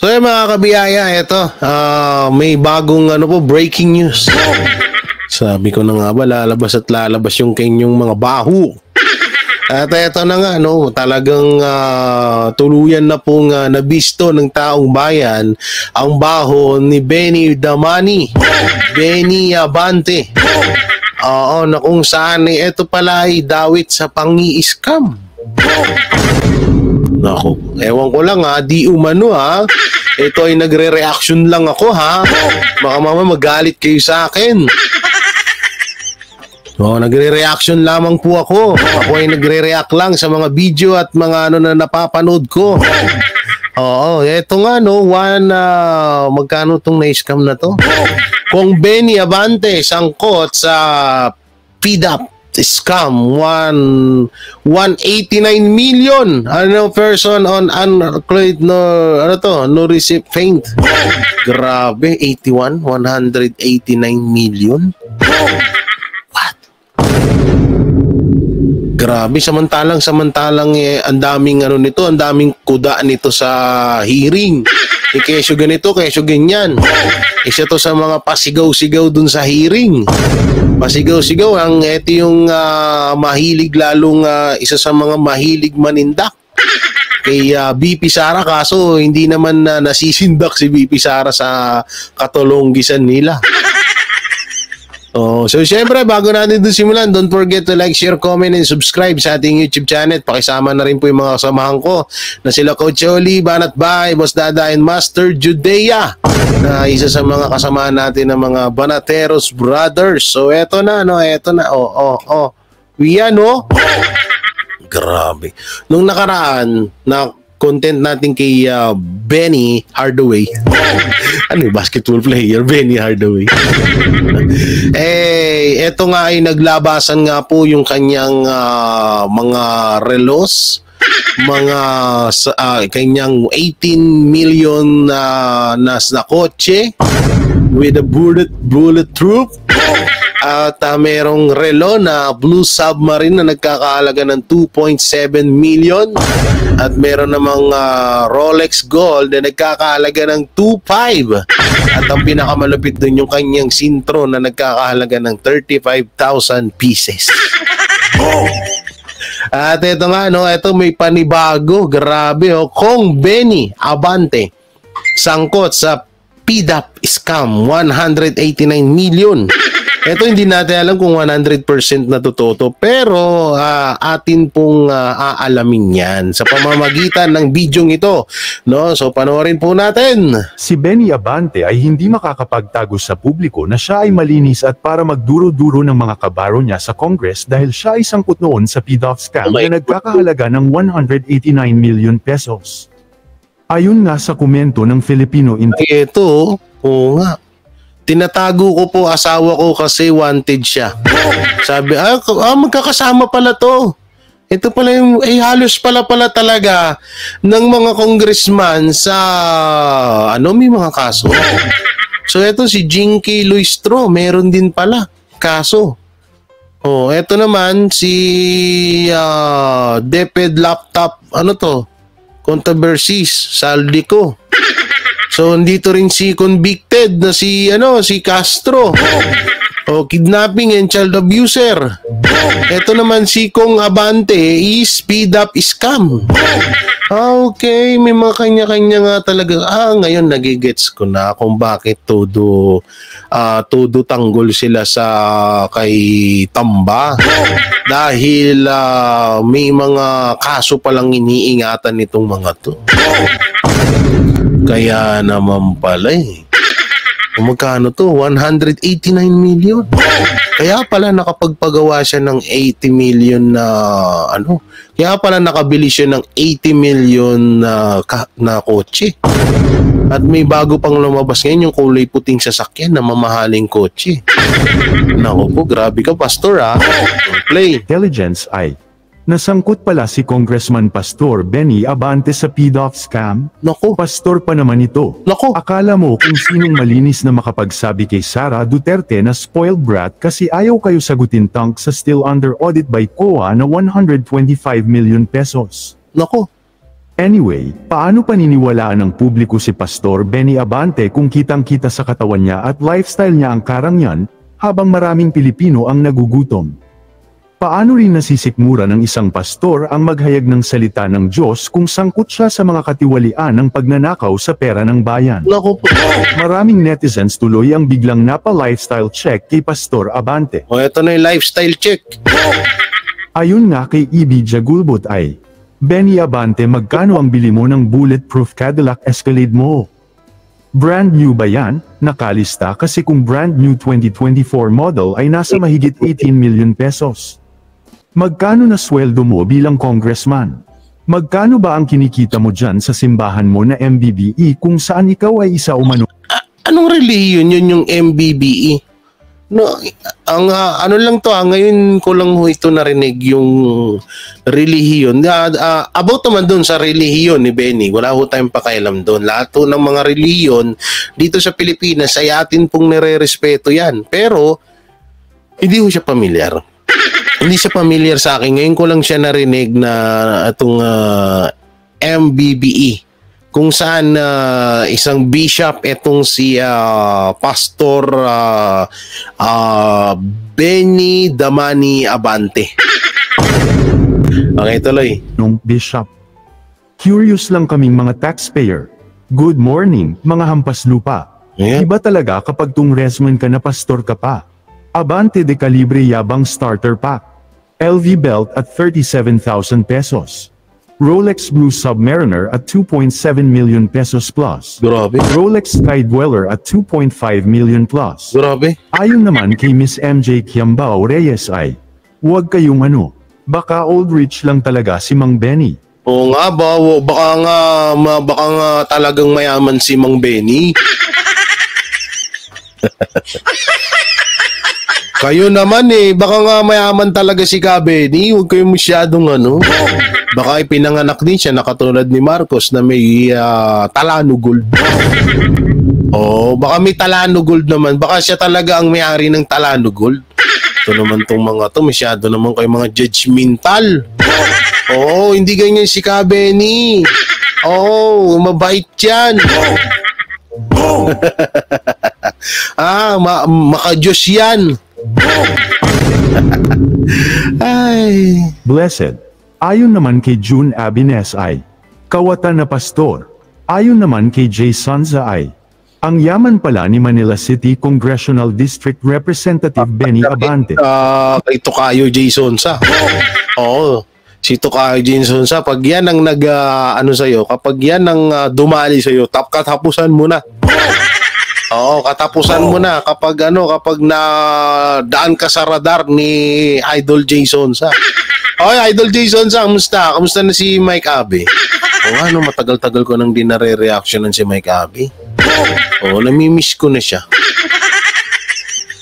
So mga kabiyaya, eto, may bagong breaking news. Sabi ko na nga ba, lalabas at lalabas yung kanyang mga baho. At eto na nga, talagang tuluyan na pong nabisto ng taong bayan ang baho ni Benny Damani, Benny Abante. Oo, na kung saan ito pala ay dawit sa pangi-scam. Naku, ewan ko lang di umano ito ay nagre-reaction lang ako baka mama magalit kayo sa akin. Nagre-reaction lamang po ako. Ako ay nagre-react lang sa mga video at mga na napapanood ko. Oo, eto nga magkano tong na-scam na to? Kung Benny Abante sangkot sa PDAP scam, 189 million. Person on unclaimed no receipt faint. Grabe, 189 million. What? Grabe, samantalang ang daming nito, ang daming kuda nito sa hearing. Kesyo ganito, kesyo ganyan. Isa to sa mga pasigaw-sigaw dun sa hearing. Pasigaw-sigaw, ito yung mahilig lalong isa sa mga mahilig manindak kay BP Sara, kaso hindi naman nasisindak si BP Sara sa katulonggisan nila. So syempre, bago natin ito simulan, don't forget to like, share, comment, and subscribe sa ating YouTube channel. Pakisama na rin po yung mga kasamahan ko na sila Coach Oli, Banat Bay, Boss Dada, and Master Judea, na isa sa mga kasamahan natin ng mga Banateros Brothers. So eto na, grabe. Nung nakaraan, na content natin kay Benny Hardaway. Basketball player, Benny Hardaway. Eto nga ay naglabasan nga po yung kanyang mga relos, kanyang 18 million na kotse with a bulletproof. At merong relo na Blue Submarine na nagkakahalaga ng 2.7 million. At meron namang Rolex Gold na nagkakahalaga ng 2.5. At ang pinakamalupit dun yung kanyang sintro na nagkakahalaga ng 35,000 pieces. At ito nga, ito may panibago. Grabe, Kung Benny Abante sangkot sa PDAP scam, 189 million. Ito hindi natin alam kung 100% na totoo, pero atin pong aalamin yan sa pamamagitan ng bidyong ito. So panoorin po natin. Si Benny Abante ay hindi makakapagtago sa publiko na siya ay malinis at para magduro-duro ng mga kabaro niya sa Congress dahil siya ay sangkot noon sa PDAP scam na nagkakahalaga ng 189 million pesos. Ayon nga sa komento ng Filipino Ito, nga. Tinatago ko po asawa ko kasi wanted siya. Sabi, magkakasama pala to. Ito pala yung, halos pala talaga ng mga congressman sa, may mga kaso. So, ito si Jinky Luistro, meron din pala kaso. Ito naman si DepEd Laptop, controversies, Saldico. So, dito rin si convicted na si Castro. Kidnapping and child abuser. Ito naman si Kong Abante is PDAP scam. Okay, may mga kanya-kanya nga talaga. Ngayon nagigets ko na kung bakit todo tanggol sila sa kay Tamba. Dahil may mga kaso palang iniingatan nitong mga to. Kaya naman pala magkano to? 189 million. Kaya pala nakapagpagawa siya ng 80 million na Kaya pala nakabili siya ng 80 million na kotse. At may bago pang lumabas ngayon yung kulay puting sasakyan na mamahaling kotse. Naku po, grabe ka, Pastor Play. Intelligence ay nasangkot pala si Congressman Pastor Benny Abante sa PDAP scam. Naku. Pastor pa naman ito. Naku. Akala mo kung sinong malinis na makapagsabi kay Sara Duterte na spoiled brat kasi ayaw kayo sagutin tank sa still under audit by COA na 125 million pesos. Naku. Anyway, paano paniniwalaan ng publiko si Pastor Benny Abante kung kitang-kita sa katawan niya at lifestyle niya ang karangyan, habang maraming Pilipino ang nagugutom? Paano rin nasisikmura ng isang pastor ang maghayag ng salita ng Diyos kung sangkot siya sa mga katiwalian ng pagnanakaw sa pera ng bayan? Naku po. Maraming netizens tuloy ang biglang napa-lifestyle check kay Pastor Abante. O, eto na yung lifestyle check. Ayon nga kay E.B. Jagulbot ay, Benny Abante, magkano ang bili mo ng bulletproof Cadillac Escalade mo? Brand new ba yan? Nakalista kasi kung brand new 2024 model ay nasa mahigit 18 million pesos. Magkano na sweldo mo bilang congressman? Magkano ba ang kinikita mo dyan sa simbahan mo na MBBE kung saan ikaw ay isa umano? Anong relihiyon yun yung MBBE? No, ang ano lang to, ngayon ko lang ito narinig yung relihiyon. About naman doon sa relihiyon ni Benny, wala ho tayong pakialam doon. Lahat ho ng mga relihiyon dito sa Pilipinas ay atin pong nire-respeto yan. Pero hindi ho siya pamilyar. Hindi siya familiar sa akin. Ngayon ko lang siya narinig na itong MBBE. Kung saan isang bishop itong si Pastor Benny Damani Abante. Okay, tuloy. Nung bishop. Curious lang kaming mga taxpayer. Good morning, mga hampas lupa. Yeah. Iba talaga kapag tungresman ka na pastor ka pa. Abante de Calibre Yabang Starter Pack. LV belt at 37,000 pesos. Rolex Blue Submariner at 2.7 million pesos plus. Grabe. Rolex Sky Dweller at 2.5 million plus. Grabe. Ayon naman kay Miss MJ Kiambao Reyes ay, huwag kayong baka old rich lang talaga si Mang Benny. Oo nga ba, baka nga talagang mayaman si Mang Benny. Kayo naman baka nga mayaman talaga si Ka Benny, huwag kayo masyadong baka ipinanganak din siya na katulad ni Marcos na may Talano Gold. Oh, baka may Talano Gold naman, baka siya talaga ang may-ari ng Talano Gold. Ito naman tong mga to, masyado naman kayo mga judgmental. Oo, hindi ganyan si Ka Benny. Oo, mabait yan. Maka-Diyos yan. Ay. Blessed. Ayon naman kay June Abines ay, kawatan na pastor. Ayon naman kay Jay Sonza ay, ang yaman pala ni Manila City Congressional District Representative Benny Abante. Kay Tokayo Jason sa. Oo. Si Tokayo Jason sa, pag yan ang sa'yo, kapag yan ang dumali sa'yo, katapusan mo na. Oo, katapusan mo na kapag na daan ka sa radar ni Idol Jason sa. Oy, Idol Jason sa, kamusta? Kamusta na si Mike Abe? O matagal-tagal ko nang di nare-reactionan si Mike Abe. Oo, namimiss ko na siya.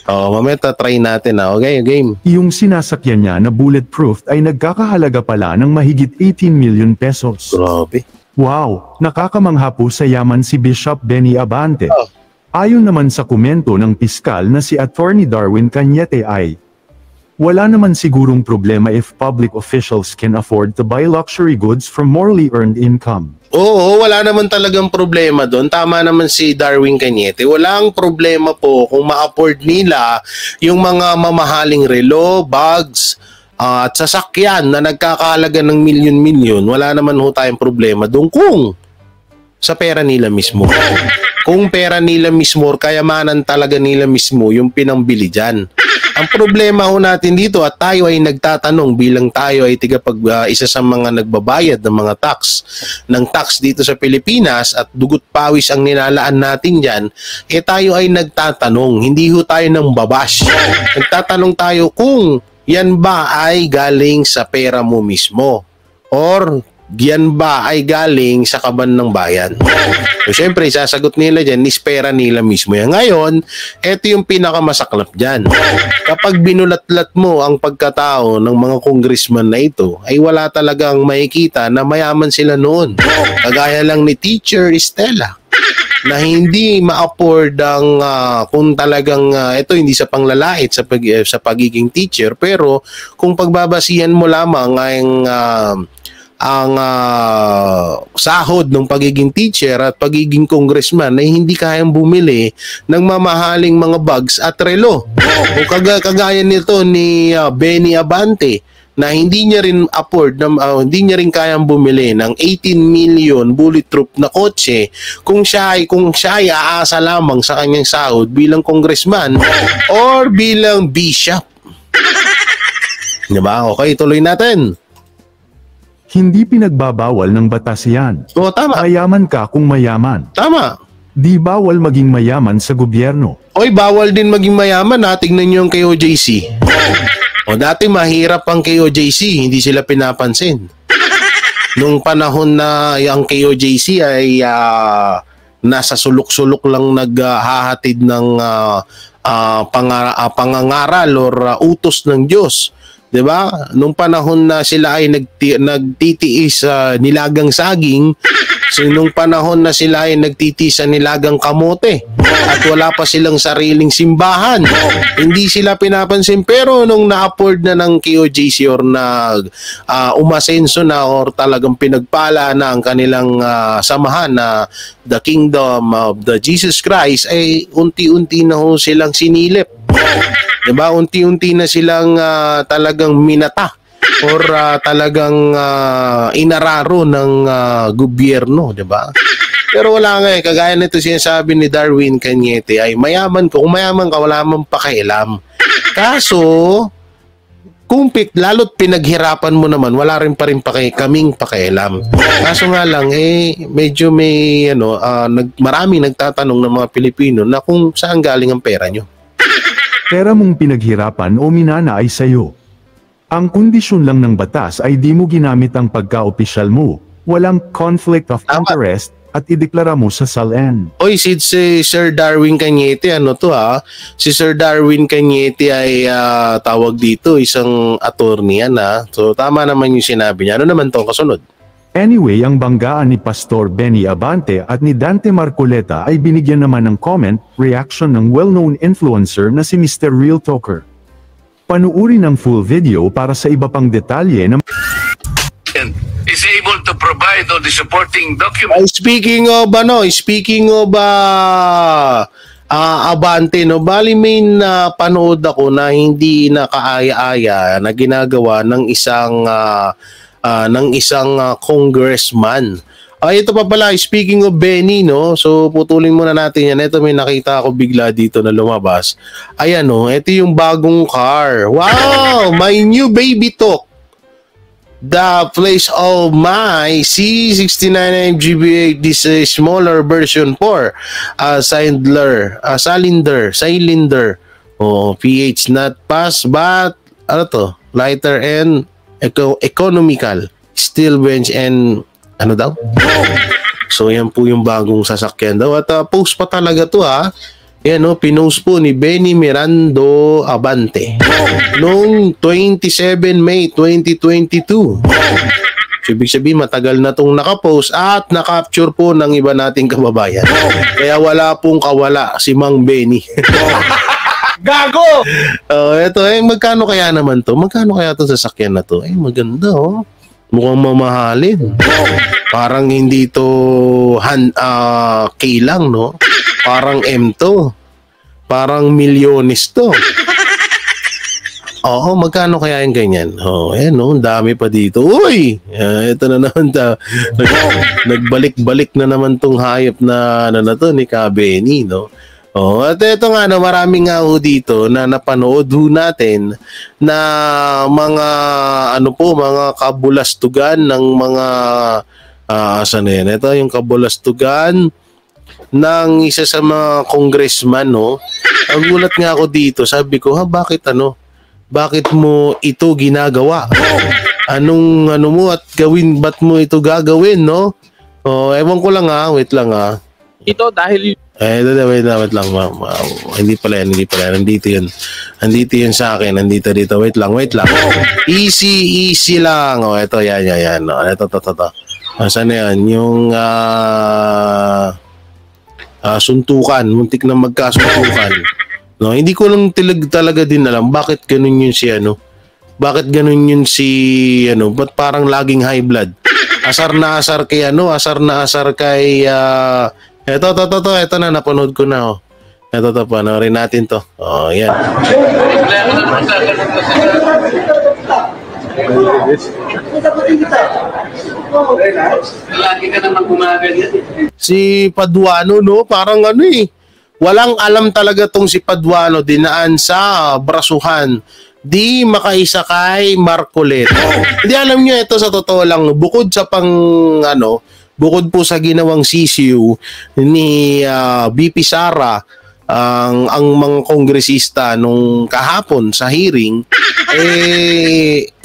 Mamaya try natin Okay, game. Yung sinasakyan niya na bulletproof ay nagkakahalaga pala ng mahigit 18 million pesos. Grabe. Wow, nakakamangha po sa yaman si Bishop Benny Abante. Ayon naman sa komento ng piskal na si Attorney Darwin Cañete ay, wala naman sigurong problema if public officials can afford to buy luxury goods from morally earned income. Oo, wala naman talagang problema doon. Tama naman si Darwin Cañete. Walang problema po kung ma-afford nila yung mga mamahaling relo, bags, at sasakyan na nagkakahalaga ng milyon-milyon. Wala naman ho tayong problema doon kung sa pera nila mismo. Kung pera nila mismo, kayamanan talaga nila mismo yung pinambili dyan. Ang problema ho natin dito at tayo ay nagtatanong bilang tayo ay isa sa mga nagbabayad ng mga tax dito sa Pilipinas at dugot pawis ang nilalaan natin dyan, tayo ay nagtatanong, hindi ho tayo nang babash. Nagtatanong tayo kung yan ba ay galing sa pera mo mismo or yan ba ay galing sa kaban ng bayan. So, syempre, sasagot nila dyan, nispera nila mismo yan. Ngayon, eto yung pinakamasaklap dyan. Kapag binulatlat mo ang pagkatao ng mga congressman na ito, ay wala talagang makikita na mayaman sila noon. Kagaya lang ni Teacher Estela, na hindi ma-afford ang kung talagang ito hindi sa panglalait sa pagiging teacher, pero kung pagbabasihan mo lamang ang ang sahod ng pagiging teacher at pagiging congressman ay hindi kayang bumili ng mamahaling mga bags at relo. O kagaya nito ni Benny Abante na hindi niya rin afford hindi niya rin kayang bumili ng 18 million bulletproof na kotse kung siya ay aasa lamang sa kanyang sahod bilang congressman or bilang bishop. Diba? Okay, tuloy natin. Hindi pinagbabawal ng batas yan. Oo, tama. Mayaman ka kung mayaman. Tama. Di bawal maging mayaman sa gobyerno. Oy, bawal din maging mayaman ha. Tingnan nyo yung KOJC. O dati mahirap ang KOJC, hindi sila pinapansin. Nung panahon na ang KOJC ay nasa sulok-sulok lang naghahatid ng pangangaral or utos ng Diyos. 'Di ba? Nung panahon na sila ay nagtitiis sa nilagang saging, nung panahon na sila ay nagtitiis sa nilagang kamote at wala pa silang sariling simbahan, hindi sila pinapansin. Pero nung na-afford na ng KOJC or umasenso na or talagang pinagpala na ang kanilang samahan na the Kingdom of the Jesus Christ, ay unti-unti na ho silang sinilip. Diba? Unti-unti na silang talagang minata or talagang inararo ng gobyerno, diba? Pero wala nga kagaya nito sinasabi ni Darwin Cañete ay mayaman ko. Kung mayaman ka, wala mang pakialam. Kaso, lalo't pinaghirapan mo naman, wala rin pa rin kaming pakialam. Kaso nga lang, medyo may, maraming nagtatanong ng mga Pilipino na kung saan galing ang pera nyo. Pera mong pinaghirapan o minana ay sayo. Ang kondisyon lang ng batas ay di mo ginamit ang pagka-opisyal mo, walang conflict of interest, at ideklara mo sa SALN. Oy, si Sir Darwin Cañete, si Sir Darwin Cañete ay tawag dito, isang attorney yan So tama naman yung sinabi niya. Ano naman to kasunod? Anyway, ang banggaan ni Pastor Benny Abante at ni Dante Marcoleta ay binigyan naman ng comment, reaction ng well-known influencer na si Mr. Real Talker. Panuuri ng full video para sa iba pang detalye ng is able to provide all the supporting documents. Speaking of Abante, bali may napanood ako na hindi nakaaya-aya na ginagawa ng isang congressman. Ito pa pala, speaking of Benny, so putulin muna natin yan. Ito may nakita ako bigla dito na lumabas. Ayan, ito yung bagong car. Wow, my new baby talk. The place of my C69 MGB8, this is smaller version 4, cylinder, pH not pass, but lighter and economical, steel bench and so yan po yung bagong sasakyan daw at post pa talaga to Yan pinost po ni Benny Mirando Abante noong 27 May 2022. Ibig sabihin matagal na tong nakapost at na-capture po ng iba nating kababayan. Kaya wala pong kawala si Mang Benny. Gago! Ito magkano kaya naman to? Magkano kaya to sasakyan na to? Maganda mukhang mamahalin. Parang hindi to K lang, Parang M to. Parang milyones to. Magkano kaya yung ganyan? Ang dami pa dito. Uy! Ito na naman nagbalik-balik na naman tong hayop na to ni Ka Benny, at ito nga marami nga dito na napanood natin na mga mga kabulastugan ng mga saan na yan? Ito yung kabulastugan ng isa sa mga congressman, Ang gulat nga ako dito, sabi ko, bakit mo ito ginagawa? Anong mo at ba't mo ito gagawin, ewan ko lang wait lang Ito dahil wait lang, hindi pala yan, nandito yun sa akin, nandito, wait lang, easy lang, ito, yan, ito, saan na yan, yung suntukan, muntik na magkasuntukan. Hindi ko lang talaga din alam bakit ganun yun si Bakit ganun yun si, ano, ba't parang laging high blood? Asar na asar kay, ano, asar na asar kay, eto na, napanood ko na, oh. Eto, panoorin natin to. Oh, yan. Lagi ka naman gumaganyan. Si Paduano, no, parang ano eh, walang alam talaga tong si Paduano, dinaan sa brasuhan, di makaisa kay Marcoleta. Hindi, alam nyo, ito sa totoo lang, bukod sa bukod po sa ginawang sisiu ni BP Sara, ang mga kongresista nung kahapon sa hearing,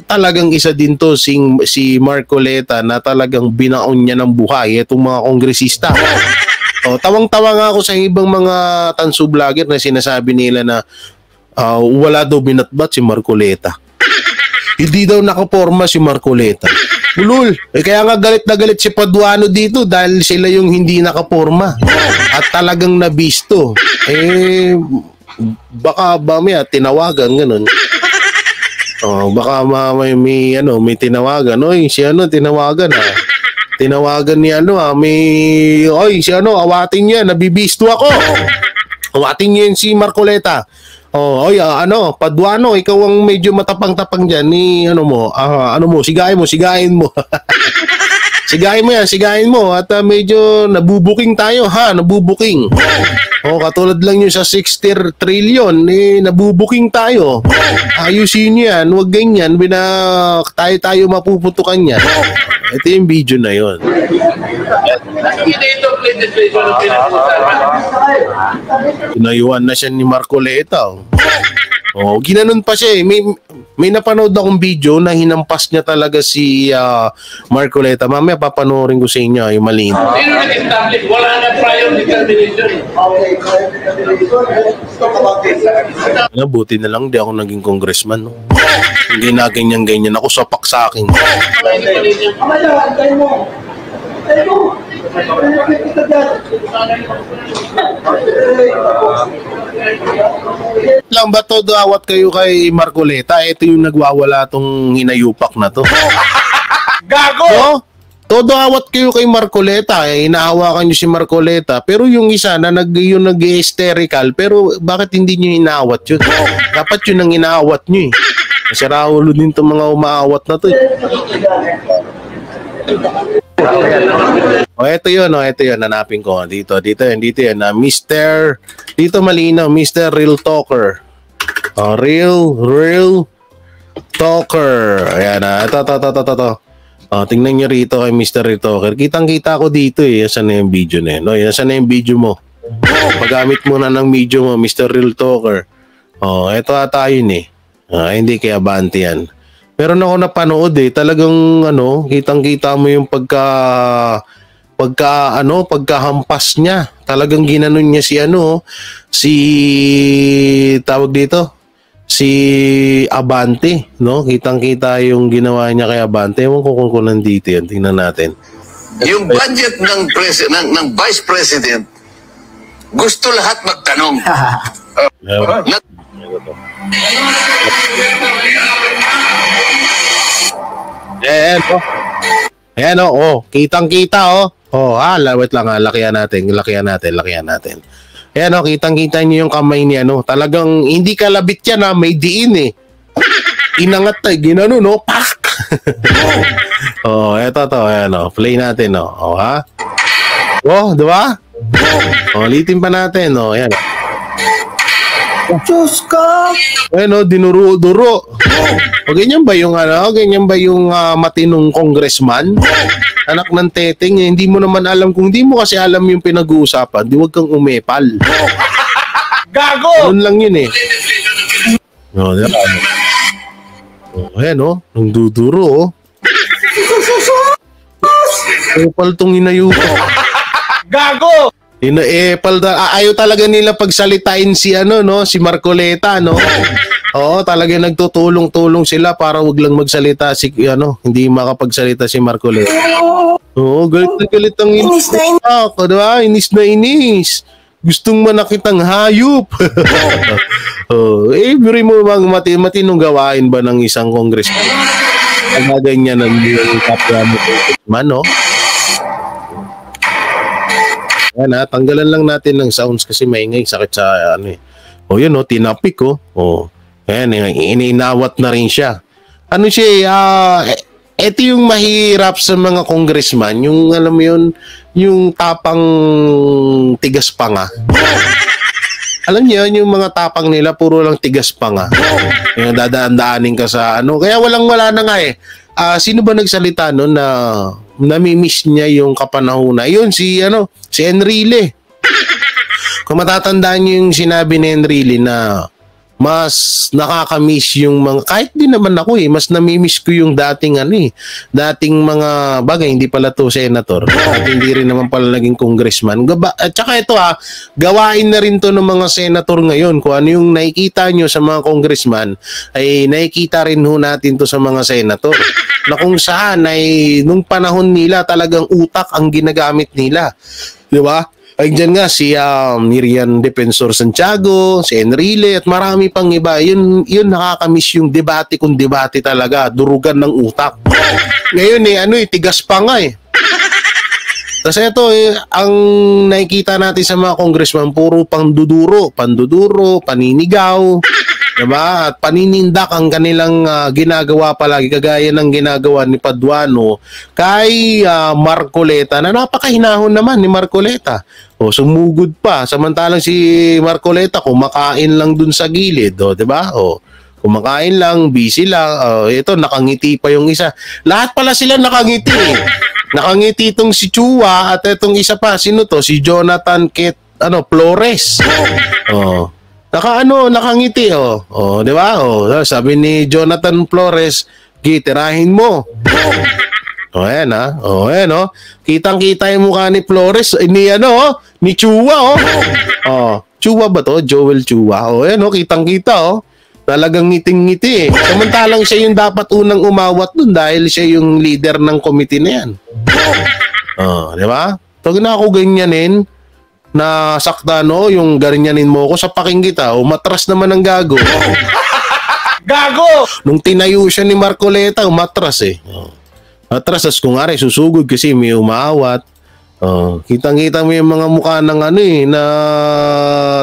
talagang isa din to si Marcoleta na talagang binaon niya ng buhay itong mga kongresista. Tawang-tawa nga ako sa ibang mga tanso vlogger na sinasabi nila na wala daw binatbat si Marcoleta. Hindi daw nakaporma si Marcoleta. Ulul, kaya nga galit na galit si Paduano dito dahil sila yung hindi nakaporma at talagang nabisto. Baka mamaya tinawagan ganun. Baka may tinawagan. Oy, si ano tinawagan Tinawagan ni si awatin niya, nabibisto ako. Awatin niya si Marcoleta. Paduano, ikaw ang medyo matapang-tapang diyan ni sigain mo. Sigain mo at medyo nabubuking tayo nabubuking. Katulad lang yung sa 60 trillion, nabubuking tayo. Ayusin niyo yan, huwag ganyan, tayo mapuputukan yan. Ito yung video na yun. Pinayuan na siya ni Marcoleta. Ginanon pa siya eh. May napanood akong video na hinampas niya talaga si Marcoleta. Mamaya papanoorin ko sa inyo yung malinaw. Sino nag-establish? Wala na prior determination. Buti na lang di ako naging congressman. No? Hindi na ganyan-ganyan ako, sapak sa akin. Lang ba todo awat kayo kay Marcoleta? Ito yung nagwawala tong hinayupak na to. Gago! No? Todo awat kayo kay Marcoleta, inahawakan nyo si Marcoleta, pero yung isa na nag-hysterical, pero bakit hindi nyo inaawat yun? Dapat yun ang inaawat nyo eh. Kasi raulo din itong mga umaawat na to eh. Ito yun, hanapin ko. Dito yun, Mr. Dito malinaw, Mr. Real Talker. Real Talker. Ayan ito. Tingnan nyo rito kay Mr. Real Talker. Kitang-kita ko dito eh. Saan na yung video na yun? Saan na yung video mo? Paggamit mo na ng video mo, Mr. Real Talker. Ito ata yun eh. Hindi kaya Abante yan. Meron ako napanood eh. Talagang kitang-kita mo yung pagkahampas niya. Talagang ginanon niya si Abante, no? Kitang-kita yung ginawa niya kay Abante. Ewan ko kung nandito yan. Tingnan natin. Yung budget ng Vice President, gusto lahat magtanong. Ayan kitang-kita wait lang lakihan natin. Ayan kitang-kita niyo yung kamay niya talagang hindi kalabit yan may diin eh. Inangat ginano pak. Eto to ayan play natin di ba? Ulitin pa natin ayan. Diyos ka! Dinuro-duro. Ganyan ba yung matinong congressman? Anak ng teteng, hindi mo naman alam, kung hindi mo kasi alam yung pinag-uusapan, di wag kang umepal. Gago! Doon lang yun eh. Ayan nang duduro Umepal tong inayuto. Gago! Ayaw talaga nila pagsalitain si si Marcoleta talaga nagtutulong-tulong sila para wag lang magsalita hindi makapagsalita si Marcoleta. Galit na galit ang inis na inis. Gustong manakit ang hayop. Biri mo bang matinong gawain ba ng isang congressman? Ang ganyan ng kapwa mo, no? Yan ha, tanggalan lang natin ng sounds kasi maingay, sakit sa ano eh. Yun tinapik ko. Ayan, ininawat na rin siya. Ano siya, ito yung mahirap sa mga congressman, yung alam mo yun, yung tapang tigas pa nga. Alam niyo, yung mga tapang nila, puro lang tigas pa nga. Yung dadaan-daanin ka sa ano. Kaya walang-wala na nga eh. Sino ba nagsalita no na nami-miss niya yung kapanahunan? Yun, si Enrile. Kung matatandaan niyo yung sinabi ni Enrile na mas nakaka-miss yung mga, kahit di naman ako mas nami-miss ko yung dating dating mga bagay, hindi pala to senator, at hindi rin naman pala naging congressman. At saka ito gawain na rin to ng mga senator ngayon. Kung ano yung nakikita nyo sa mga congressman, ay nakikita rin natin to sa mga senator. Na kung saan ay nung panahon nila talagang utak ang ginagamit nila. Di ba? Ay dyan nga si Miriam Defensor Santiago, si Enrile at marami pang iba. Yun nakakamiss yung debate kung debate talaga, durugan ng utak. Ngayon tigas pa nga eh. Kasi ito ang nakikita natin sa mga congressman, puro panduduro, paninigaw, diba? At paninindak ang kanilang ginagawa palagi, kagaya ng ginagawa ni Paduano kay Marcoleta, na napakahinahon naman ni Marcoleta. Sumugod pa. Samantalang si Marcoleta kumakain lang dun sa gilid, diba? Kumakain lang, busy lang. Ito, nakangiti pa yung isa. Lahat pala sila nakangiti. Nakangiti itong si Chua at itong isa pa. Sino to? Si Jonathan Flores. Nakangiti, di ba? Sabi ni Jonathan Flores, tirahin mo. Ayan ayan kitang-kita yung mukha ni Flores, ni Chua, Chua ba to? Joel Chua. Ayan kitang-kita, talagang ngiting-ngiti eh. Samantalang siya yung dapat unang umawat dun dahil siya yung leader ng committee na yan. Di ba? Pag na ako ganyanin, na sakta yung ganyanin mo ko sa paking kita, matras naman ang gago. Gago! Nung tinayo siya ni Marcoleta, matras eh. Matras, as kung ari, susugod kasi may umawat. Kitang-kita mo yung mga mukha ng na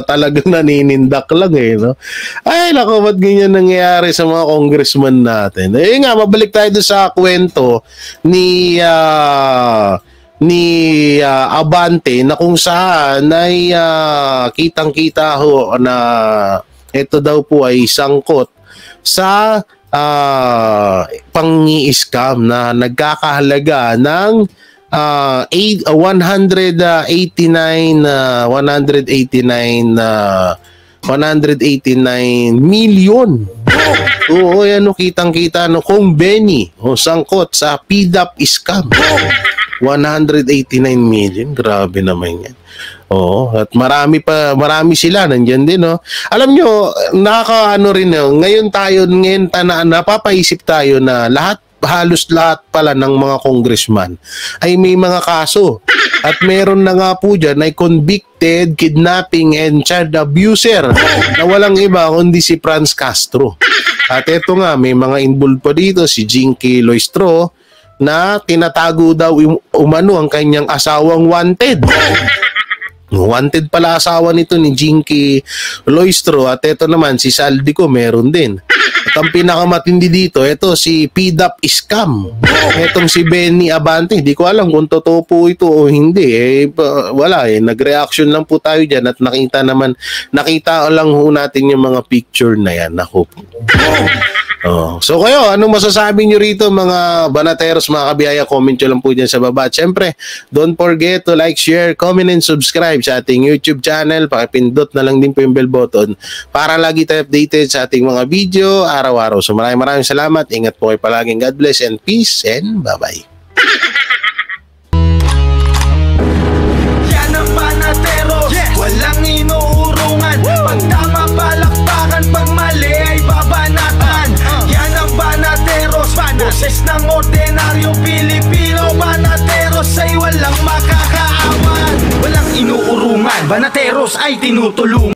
talagang naninindak lang eh. No? Ay, naku, ba't ganyan nangyayari sa mga congressman natin? Nga, mabalik tayo sa kwento ni Abante, na kung saan ay kitang-kita na ito daw po ay sangkot sa pang-i-scam na nagkakahalaga ng 189 million. Kitang-kita kung Benny sangkot sa PDAP scam. 189 million, grabe naman yan. At marami sila nandiyan din, Alam nyo, ngayon napapaisip tayo na halos lahat pala ng mga congressman ay may mga kaso. At meron na nga po dyan ay convicted kidnapping and child abuser na walang iba kundi si Franz Castro. At eto nga, may mga involved pa dito, si Jinky Loistro, na tinatago daw ang kanyang asawang wanted. Wanted pala asawa nito ni Jinky Loistro. At ito naman, si Saldico meron din. At ang pinakamatindi dito, ito si PDAP scam. Itong si Benny Abante, hindi ko alam kung totoo po ito o hindi. Wala nag-reaction lang po tayo dyan at nakita lang ho natin yung mga picture na yan. Naku. So kayo, anong masasabi nyo rito mga banateros, mga kabiyaya? Comment nyo lang po dyan sa baba. At syempre, don't forget to like, share, comment, and subscribe sa ating YouTube channel. Pakipindot na lang din po yung bell button para lagi tayo updated sa ating mga video araw-araw. So maraming salamat. Ingat po kayo palaging. God bless and peace and bye-bye. Yan ang banatero, walang inuurungan. Pag tama palakpakan, pag mali ay babanatan. Yan ang banateros, boses ng ordinaryong Pilipino. Banateros ay walang makakaawan, walang inuurungan. Banateros ay tinutulungan.